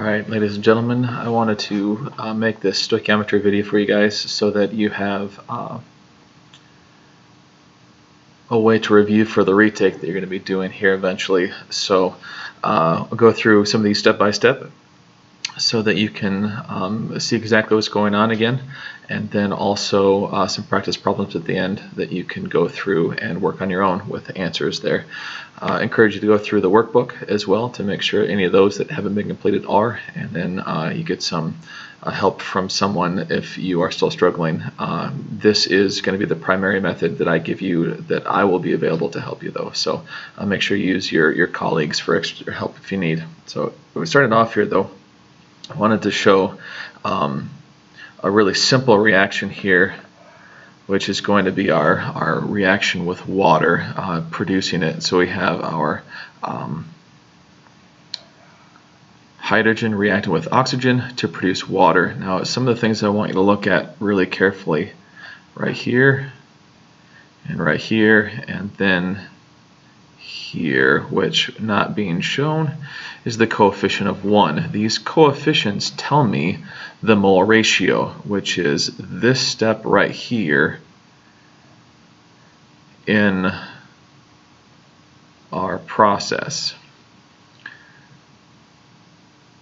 Alright, ladies and gentlemen, I wanted to make this stoichiometry video for you guys so that you have a way to review for the retake that you're going to be doing here eventually. So I'll go through some of these step by step so that you can see exactly what's going on again, and then also some practice problems at the end that you can go through and work on your own with the answers there. I encourage you to go through the workbook as well to make sure any of those that haven't been completed are, and then you get some help from someone if you are still struggling. This is going to be the primary method that I give you, that I will be available to help you though, so make sure you use your colleagues for extra help if you need. So we started off here though. I wanted to show a really simple reaction here, which is going to be our reaction with water, producing it. So we have our hydrogen reacting with oxygen to produce water. Now some of the things I want you to look at really carefully, right here, and then here, which not being shown, is the coefficient of 1. These coefficients tell me the mole ratio, which is this step right here in our process.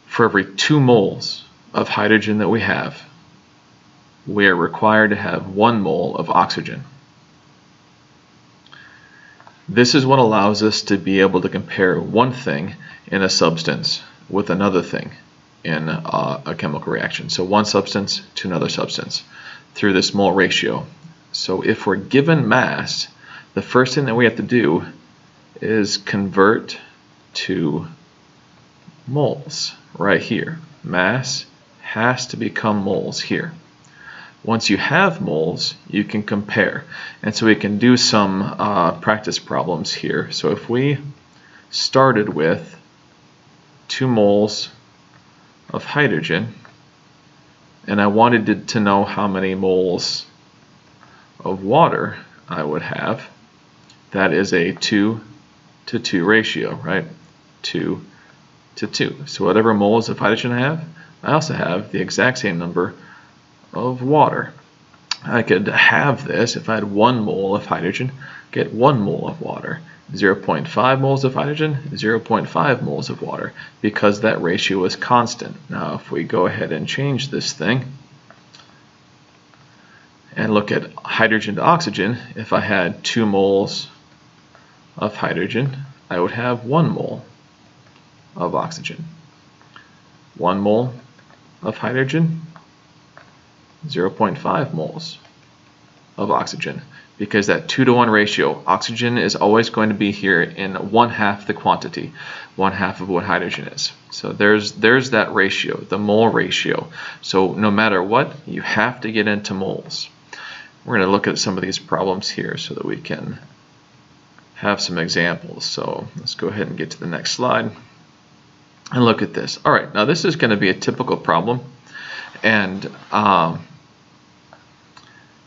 For every 2 moles of hydrogen that we have, we are required to have 1 mole of oxygen. This is what allows us to be able to compare one thing in a substance with another thing in a chemical reaction. So one substance to another substance through this mole ratio. So if we're given mass, the first thing that we have to do is convert to moles right here. Mass has to become moles here. Once you have moles, you can compare. And so we can do some practice problems here. So if we started with 2 moles of hydrogen, and I wanted to know how many moles of water I would have, that is a 2 to 2 ratio, right? 2 to 2. So whatever moles of hydrogen I have, I also have the exact same number of water. I could have this, if I had 1 mole of hydrogen, get 1 mole of water. 0.5 moles of hydrogen, 0.5 moles of water, because that ratio is constant. Now if we go ahead and change this thing and look at hydrogen to oxygen, if I had 2 moles of hydrogen, I would have 1 mole of oxygen. 1 mole of hydrogen, 0.5 moles of oxygen, because that 2 to 1 ratio, oxygen is always going to be here in 1/2 the quantity, 1/2 of what hydrogen is. So there's that ratio, the mole ratio. So no matter what, you have to get into moles. We're going to look at some of these problems here so that we can have some examples. So let's go ahead and get to the next slide and look at this. All right, now this is going to be a typical problem, and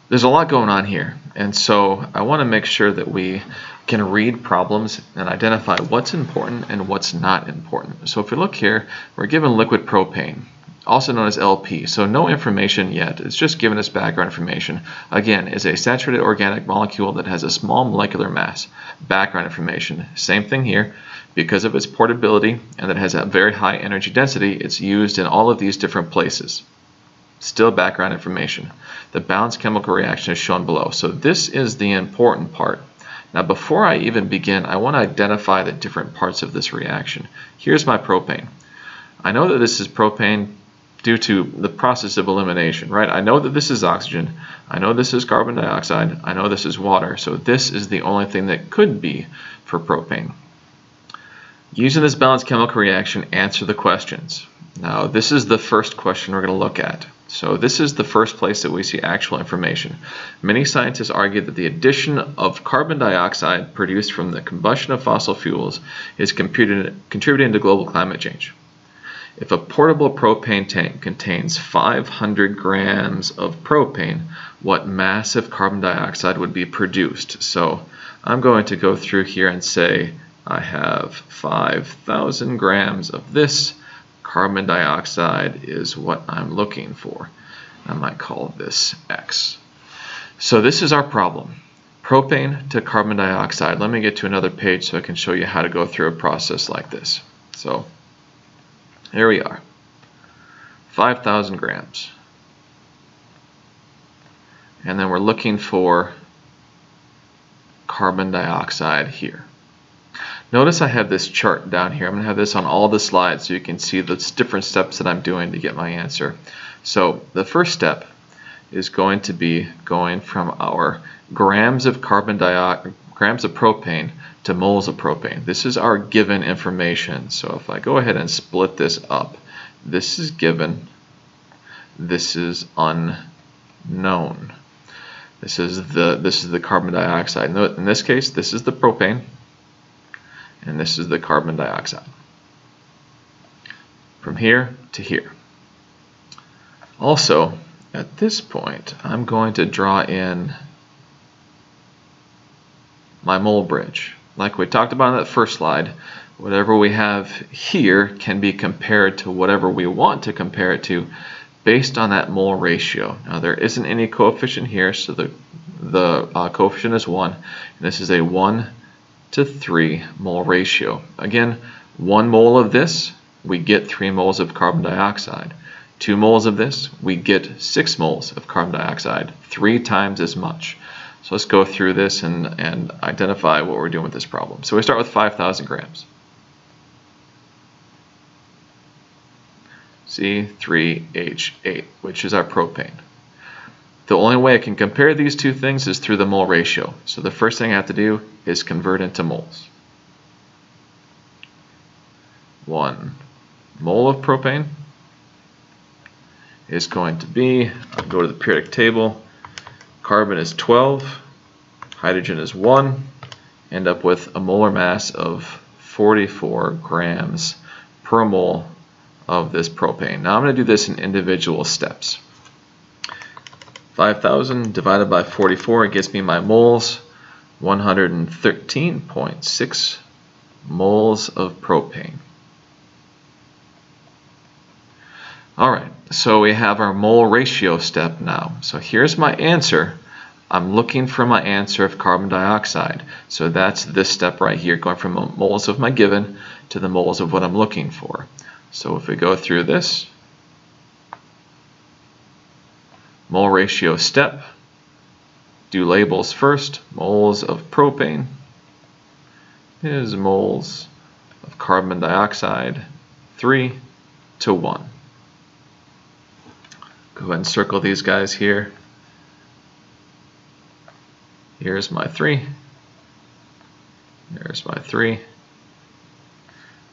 there's a lot going on here, and so I want to make sure that we can read problems and identify what's important and what's not important. So if we look here, we're given liquid propane, also known as LP, so no information yet. It's just giving us background information. Again, is a saturated organic molecule that has a small molecular mass. Background information, same thing here. Because of its portability and that it has a very high energy density, it's used in all of these different places. Still background information. The balanced chemical reaction is shown below. So this is the important part. Now before I even begin, I want to identify the different parts of this reaction. Here's my propane. I know that this is propane due to the process of elimination, right? I know that this is oxygen. I know this is carbon dioxide. I know this is water. So this is the only thing that could be for propane. Using this balanced chemical reaction, answer the questions. Now this is the first question we're going to look at. So this is the first place that we see actual information. Many scientists argue that the addition of carbon dioxide produced from the combustion of fossil fuels is contributing to global climate change. If a portable propane tank contains 500 grams of propane, what mass of carbon dioxide would be produced? So I'm going to go through here and say I have 5,000 grams of this carbon dioxide is what I'm looking for. I might call this X. So this is our problem. Propane to carbon dioxide. Let me get to another page so I can show you how to go through a process like this. So here we are. 5,000 grams. And then we're looking for carbon dioxide here. Notice I have this chart down here. I'm going to have this on all the slides so you can see the different steps that I'm doing to get my answer. So the first step is going to be going from our grams of propane to moles of propane. This is our given information. So if I go ahead and split this up, this is given, this is unknown. This is the carbon dioxide. In this case, this is the propane, and this is the carbon dioxide. From here to here. Also, at this point, I'm going to draw in my mole bridge. Like we talked about in that first slide, whatever we have here can be compared to whatever we want to compare it to based on that mole ratio. Now there isn't any coefficient here, so the coefficient is 1. And this is a 1 to 3 mole ratio. Again, 1 mole of this, we get 3 moles of carbon dioxide. 2 moles of this, we get 6 moles of carbon dioxide, 3 times as much. So let's go through this and identify what we're doing with this problem. So we start with 5,000 grams. C3H8, which is our propane. The only way I can compare these two things is through the mole ratio. So the first thing I have to do is convert into moles. 1 mole of propane is going to be, I'll go to the periodic table, carbon is 12, hydrogen is 1, end up with a molar mass of 44 grams per mole of this propane. Now I'm going to do this in individual steps. 5,000 divided by 44, it gives me my moles, 113.6 moles of propane. Alright, so we have our mole ratio step now. So here's my answer. I'm looking for my answer of carbon dioxide. So that's this step right here, going from moles of my given to the moles of what I'm looking for. So if we go through this, mole ratio step, do labels first. Moles of propane is moles of carbon dioxide, 3 to 1. Go ahead and circle these guys here. Here's my 3. There's my 3.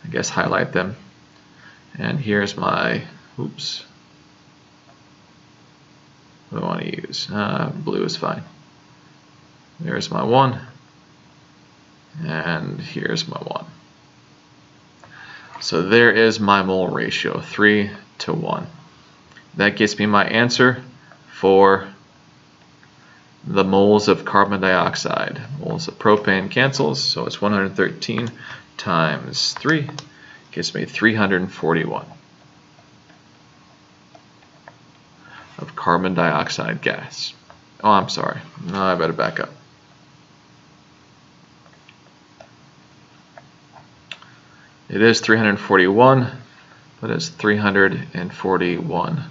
I guess highlight them. And here's my, oops. What do I want to use? Blue is fine. There's my 1. And here's my 1. So there is my mole ratio, 3 to 1. That gets me my answer for the moles of carbon dioxide. Moles of propane cancels, so it's 113 times 3 gives me 341 of carbon dioxide gas. Oh, I'm sorry. No, I better back up. It is 341, but it's 341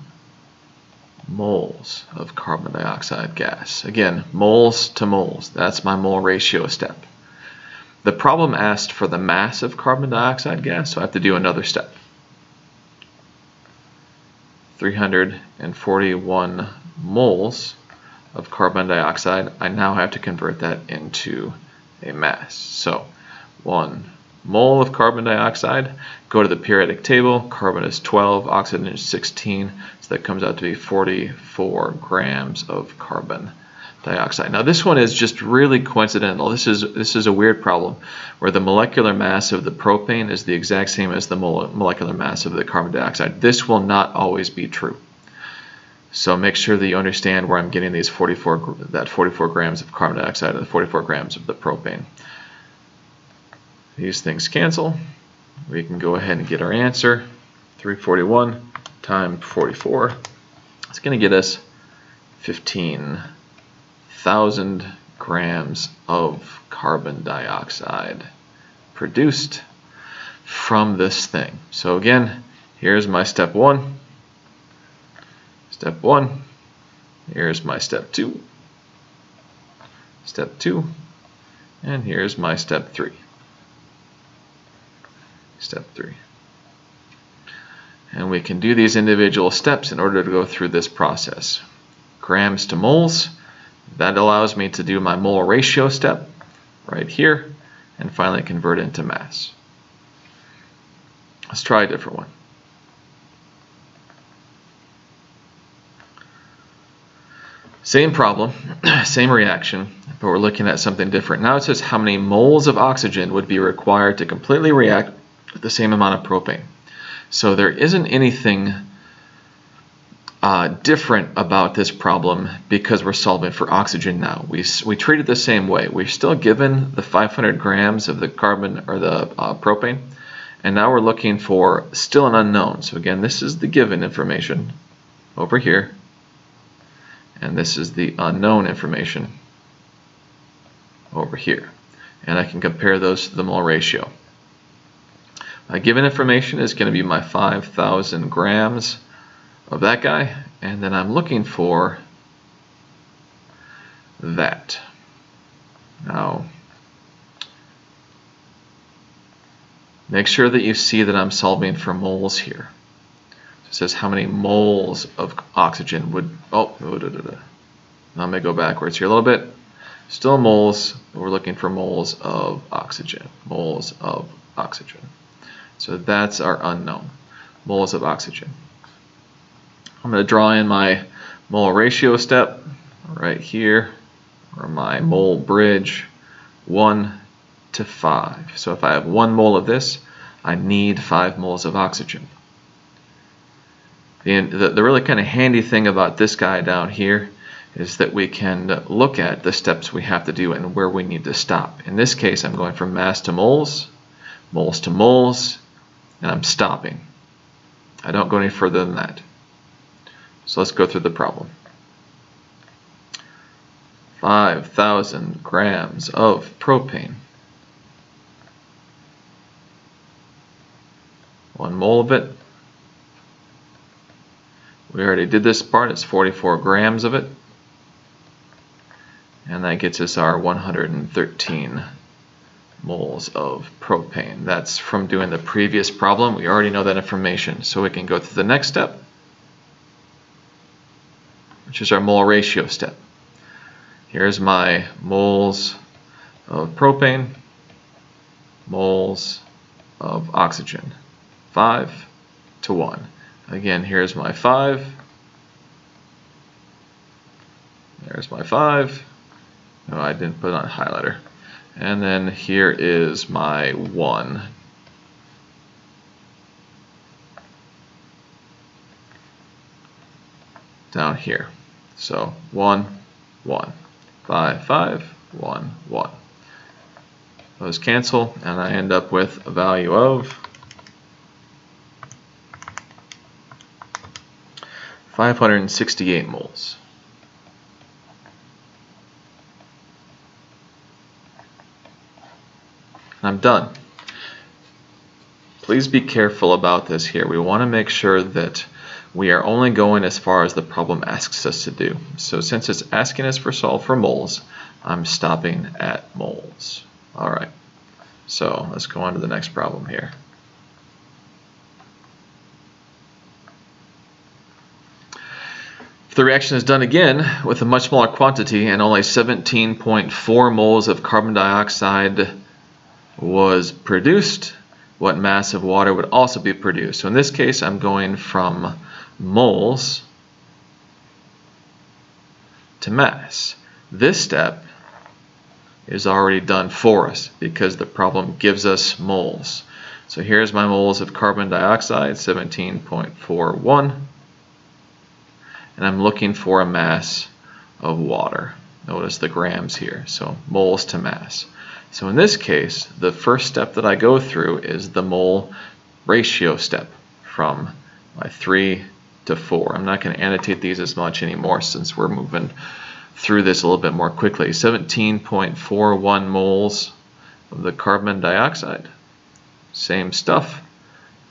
moles of carbon dioxide gas. Again, moles to moles. That's my mole ratio step. The problem asked for the mass of carbon dioxide gas, so I have to do another step. 341 moles of carbon dioxide. I now have to convert that into a mass. So 1 mole of carbon dioxide, go to the periodic table, carbon is 12, oxygen is 16, so that comes out to be 44 grams of carbon dioxide. Now this one is just really coincidental. This is a weird problem where the molecular mass of the propane is the exact same as the molecular mass of the carbon dioxide. This will not always be true. So make sure that you understand where I'm getting these 44 grams of carbon dioxide and the 44 grams of the propane. These things cancel. We can go ahead and get our answer, 341 times 44. It's going to get us 15,000 grams of carbon dioxide produced from this thing. So again, here's my step 1. Step 1. Here's my step 2. Step 2. And here's my step 3. Step 3. And we can do these individual steps in order to go through this process. Grams to moles, that allows me to do my mole ratio step right here, and finally convert it into mass. Let's try a different one. Same problem, same reaction, but we're looking at something different. Now it says how many moles of oxygen would be required to completely react with the same amount of propane. So there isn't anything different about this problem because we're solving for oxygen now. We treat it the same way. We're still given the 500 grams of the carbon or the propane, and now we're looking for still an unknown. So again, this is the given information over here, and this is the unknown information over here. And I can compare those to the mole ratio. My given information is going to be my 5,000 grams of that guy, and then I'm looking for that. Now, make sure that you see that I'm solving for moles here. It says how many moles of oxygen would, now I'm going to go backwards here a little bit. Still moles, but we're looking for moles of oxygen. Moles of oxygen. So that's our unknown, moles of oxygen. I'm going to draw in my mole ratio step right here, or my mole bridge, 1 to 5. So if I have 1 mole of this, I need 5 moles of oxygen. The really kind of handy thing about this guy down here is that we can look at the steps we have to do and where we need to stop. In this case, I'm going from mass to moles to moles, and I'm stopping. I don't go any further than that. So let's go through the problem. 5,000 grams of propane. 1 mole of it. We already did this part, it's 44 grams of it. And that gets us our 113 moles of propane. That's from doing the previous problem. We already know that information, so we can go through the next step, which is our mole ratio step. Here's my moles of propane, moles of oxygen, 5 to 1. Again, here's my 5, there's my 5, no, I didn't put it on highlighter, and then here is my 1. Down here. So 1, 1, 5, 5, 1, 1. Those cancel, and I end up with a value of 568 moles. I'm done. Please be careful about this here. We want to make sure that we are only going as far as the problem asks us to do. So since it's asking us for solve for moles, I'm stopping at moles. All right, so let's go on to the next problem here. If the reaction is done again with a much smaller quantity and only 17.4 moles of carbon dioxide was produced, what mass of water would also be produced? So in this case, I'm going from moles to mass. This step is already done for us because the problem gives us moles. So here's my moles of carbon dioxide, 17.41, and I'm looking for a mass of water. Notice the grams here, so moles to mass. So in this case, the first step that I go through is the mole ratio step from my 3 to 4. I'm not going to annotate these as much anymore since we're moving through this a little bit more quickly. 17.41 moles of the carbon dioxide. Same stuff.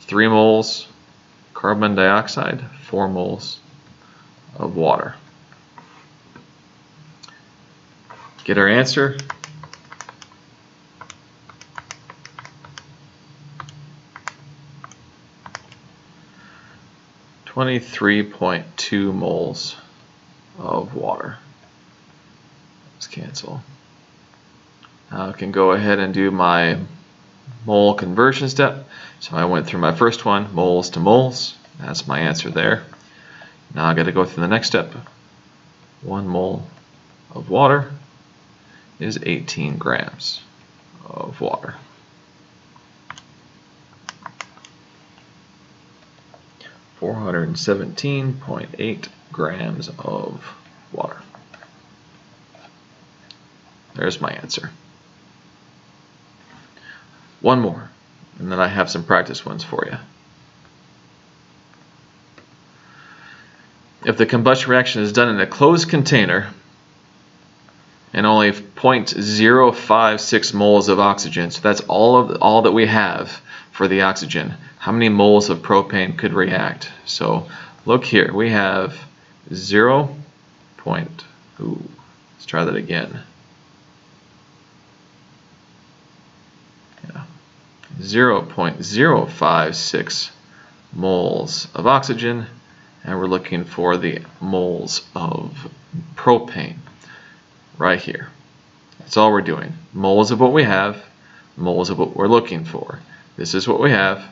3 moles carbon dioxide, 4 moles of water. Get our answer. .2 moles of water. Let's cancel. Now I can go ahead and do my mole conversion step. So I went through my first one, moles to moles. That's my answer there. Now I got to go through the next step. 1 mole of water is 18 grams of water. .417.8 grams of water. There's my answer. One more, and then I have some practice ones for you. If the combustion reaction is done in a closed container and only 0.056 moles of oxygen, so that's all that we have for the oxygen, how many moles of propane could react? So look here, we have 0. Let's try that again. 0.056 moles of oxygen, and we're looking for the moles of propane right here. That's all we're doing. Moles of what we have, moles of what we're looking for. This is what we have,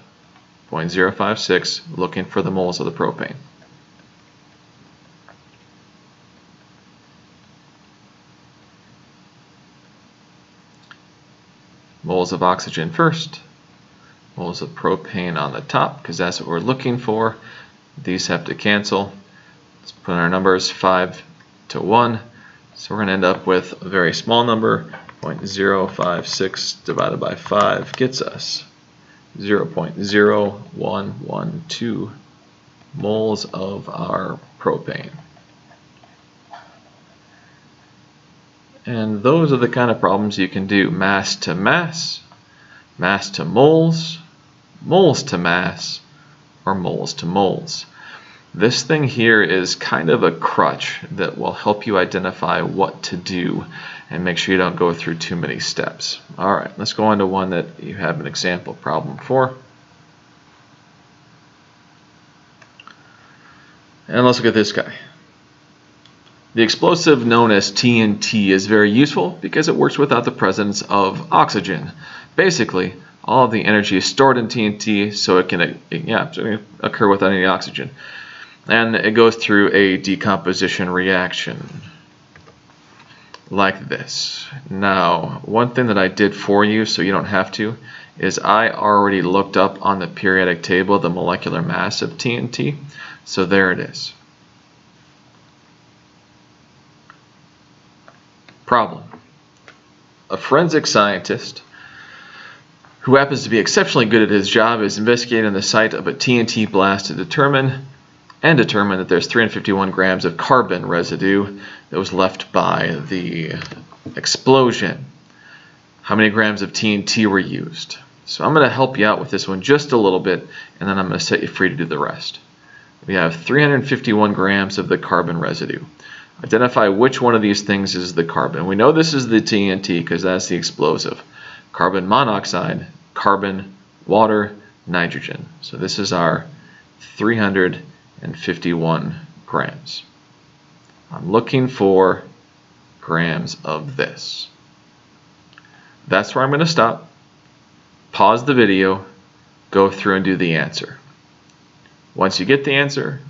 0.056, looking for the moles of the propane. Moles of oxygen first, moles of propane on the top, because that's what we're looking for. These have to cancel. Let's put in our numbers, 5 to 1. So we're going to end up with a very small number. 0.056 divided by 5 gets us 0.0112 moles of our propane. And those are the kind of problems you can do. Mass to mass, mass to moles, moles to mass, or moles to moles. This thing here is kind of a crutch that will help you identify what to do and make sure you don't go through too many steps. Alright, let's go on to one that you have an example problem for. And let's look at this guy. The explosive known as TNT is very useful because it works without the presence of oxygen. Basically, all of the energy is stored in TNT, so it can occur without any oxygen. And it goes through a decomposition reaction like this. Now, one thing that I did for you so you don't have to is I already looked up on the periodic table the molecular mass of TNT. So there it is. Problem. A forensic scientist who happens to be exceptionally good at his job is investigating the site of a TNT blast to determine that there's 351 grams of carbon residue that was left by the explosion. How many grams of TNT were used? So I'm going to help you out with this one just a little bit, and then I'm going to set you free to do the rest. We have 351 grams of the carbon residue. Identify which one of these things is the carbon. We know this is the TNT because that's the explosive. Carbon monoxide, carbon, water, nitrogen. So this is our 351 grams. I'm looking for grams of this. That's where I'm going to stop. Pause the video, go through and do the answer. Once you get the answer,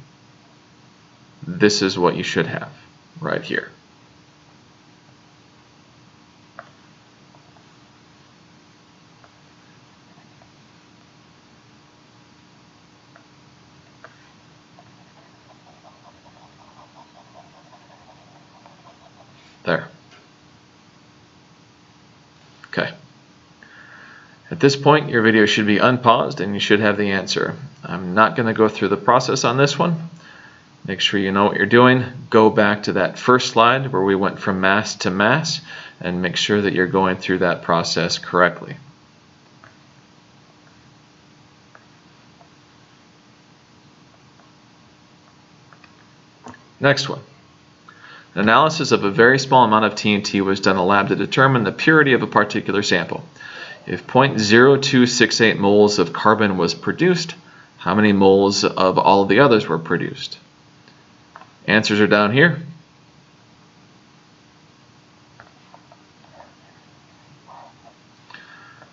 this is what you should have right here. There. Okay. At this point, your video should be unpaused and you should have the answer. I'm not going to go through the process on this one. Make sure you know what you're doing. Go back to that first slide where we went from mass to mass and make sure that you're going through that process correctly. Next one. An analysis of a very small amount of TNT was done in a lab to determine the purity of a particular sample. If 0.0268 moles of carbon was produced, how many moles of all of the others were produced? Answers are down here.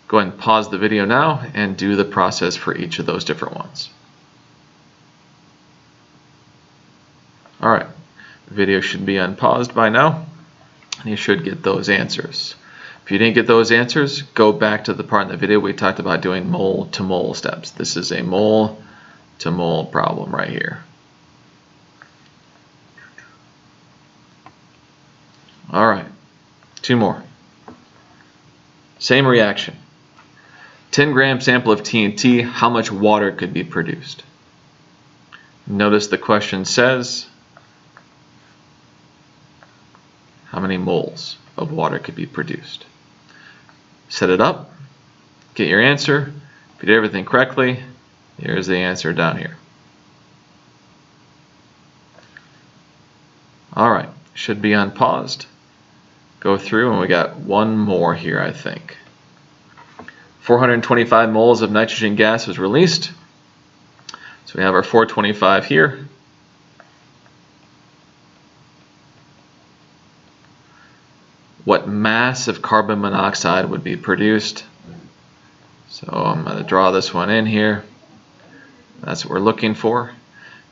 Go ahead and pause the video now and do the process for each of those different ones. All right, the video should be unpaused by now, and you should get those answers. If you didn't get those answers, go back to the part in the video we talked about doing mole to mole steps. This is a mole to mole problem right here. All right, 2 more. Same reaction. 10-gram sample of TNT, how much water could be produced? Notice the question says, how many moles of water could be produced? Set it up, get your answer. If you did everything correctly, here's the answer down here. All right, should be unpaused. Go through, and we got one more here, I think. 425 moles of nitrogen gas was released. So we have our 425 here. What mass of carbon monoxide would be produced? So I'm going to draw this one in here. That's what we're looking for.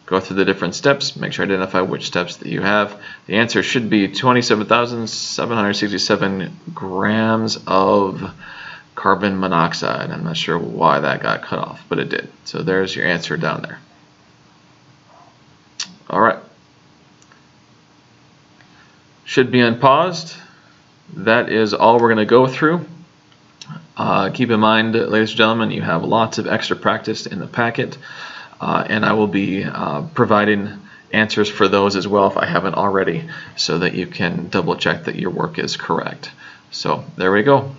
Go through the different steps, make sure to identify which steps that you have. The answer should be 27,767 grams of carbon monoxide. I'm not sure why that got cut off, but it did. So there's your answer down there. All right. Should be unpaused. That is all we're going to go through. Keep in mind, ladies and gentlemen, you have lots of extra practice in the packet, and I will be providing answers for those as well if I haven't already, so that you can double check that your work is correct. So there we go.